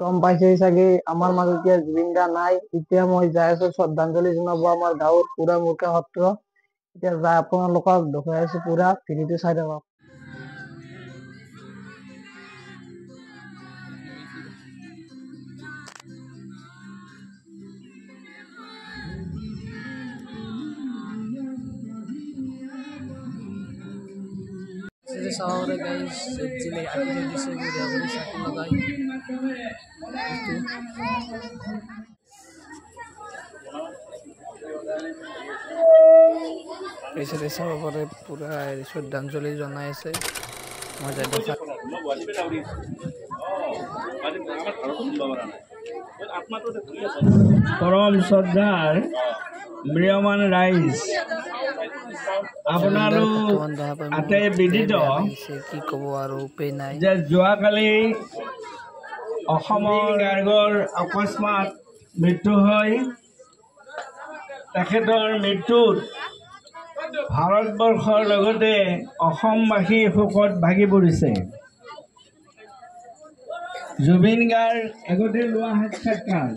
গম পাইছে চাগে আমাৰ মাজত এতিয়া জুবিন দা নাই। এতিয়া মই যাই আছো শ্ৰদ্ধাঞ্জলি জনাব আমাৰ গাঁৱৰ পুৰা মূৰ্খা সত্ৰ। এতিয়া যাই আপোনালোকক দেখুৱাই আছো পুৰা ভিডিঅ'টো চাই থাকক। Jadi sahur guys, jadi aku jadi sebut ya beri satu lagi itu. Jadi sahur pura শ্রদ্ধাঞ্জলি জনাই আছে মজা দেখা। পরম শ্ৰদ্ধাৰ ম্ৰিয়মান ৰাইজ আপোনালোক আটাই বিদিত কি ক'ব আৰু উপায় নাই যে যোৱাকালি অসমৰ গাৰ্গৰ অকস্মাত মৃত্যু হয়। তেখেতৰ মৃত্যুত ভাৰতবৰ্ষৰ লগতে অসমবাসী শোকত ভাগি পৰিছে। জুবিন গাৰ্গ এগতে লোৱা সাক্ষাৎকাৰ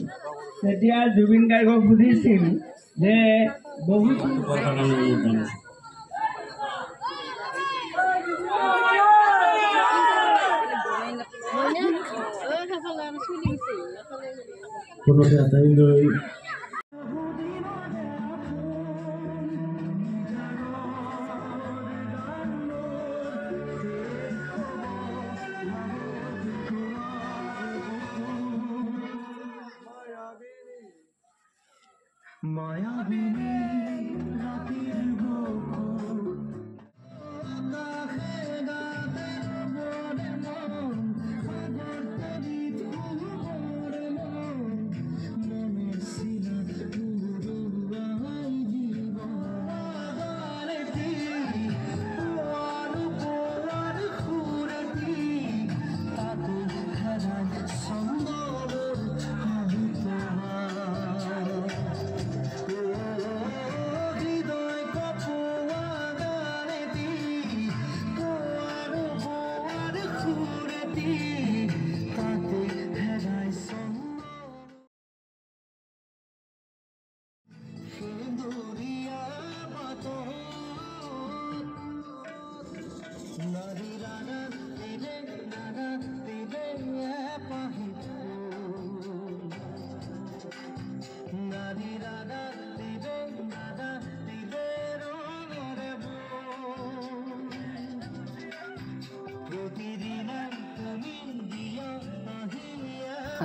তেতিয়া জুবিন গাৰ্গক সুধিছিল যে বহুত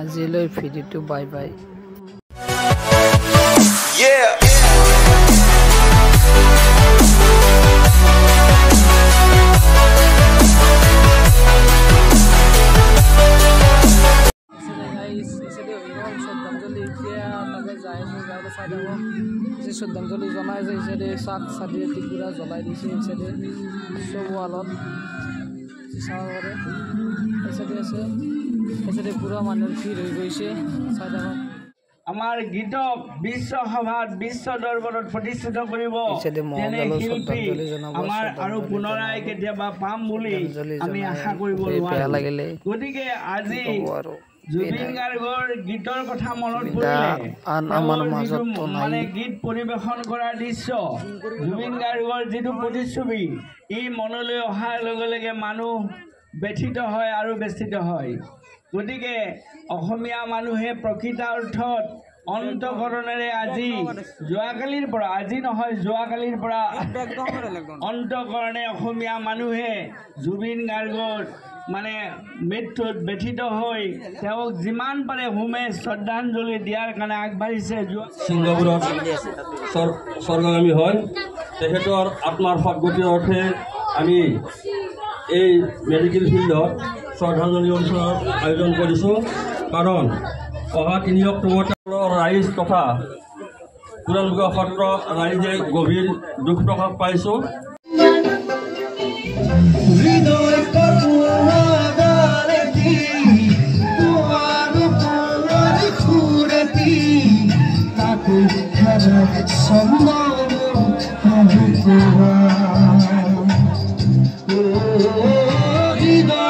আজিলৈ ভিডিঅ'টো বাই বাই। শ্ৰদ্ধাঞ্জলি জনাই আছে ইচাইডে চাক চাকি পুৰা জ্বলাই দিছে ইচাইডে চব ৱালত চাহ কৰে ইচাইডে আছে ইচাইডে পুৰা মানুহৰ ভিৰ হৈ গৈছে চাই থাকক। আমাৰ গীতক বিশ্ব সভাত বিশ্ব দৰবাৰত প্ৰতিষ্ঠিত কৰিব তেনে শিল্পী আমাৰ আৰু পুনৰাই কেতিয়াবা পাম বুলি আমি আশা কৰিব নোৱাৰো। গতিকে আজি জুবিন গাৰ্গৰ গীতৰ কথা মনত পৰিলে মানে গীত পৰিৱেশন কৰাৰ দৃশ্য জুবিন গাৰ্গৰ যিটো প্ৰতিচ্ছবি ই মনলৈ অহাৰ লগে লগে মানুহ ব্যথিত হয় আৰু ব্যথিত হয়। গতিকে অসমীয়া মানুহে প্ৰকৃত অৰ্থত অন্তকৰণেৰে আজি যোৱাকালিৰ পৰা আজি নহয় যোৱাকালিৰ পৰা অন্তকৰণে অসমীয়া মানুহে জুবিন গাৰ্গৰ মানে মৃত্যুত ব্যথিত হৈ তেওঁক যিমান পাৰে হোমে শ্ৰদ্ধাঞ্জলি দিয়াৰ কাৰণে আগবাঢ়িছে। ছিংগাপুৰত স্বৰ্গগামী হয় তেখেতৰ আত্মাৰ সদ্গতিৰ অৰ্থে আমি এই মেডিকেল ফিল্ডত শ্ৰদ্ধাঞ্জলি অনুষ্ঠানৰ আয়োজন কৰিছোঁ। কাৰণ অহা ৩ অক্টোবৰত ৰাইজ তথা পুৰাণমুখা সত্ৰ ৰাইজে গভীৰ দুখ প্ৰকাশ পাইছোঁ। Oh,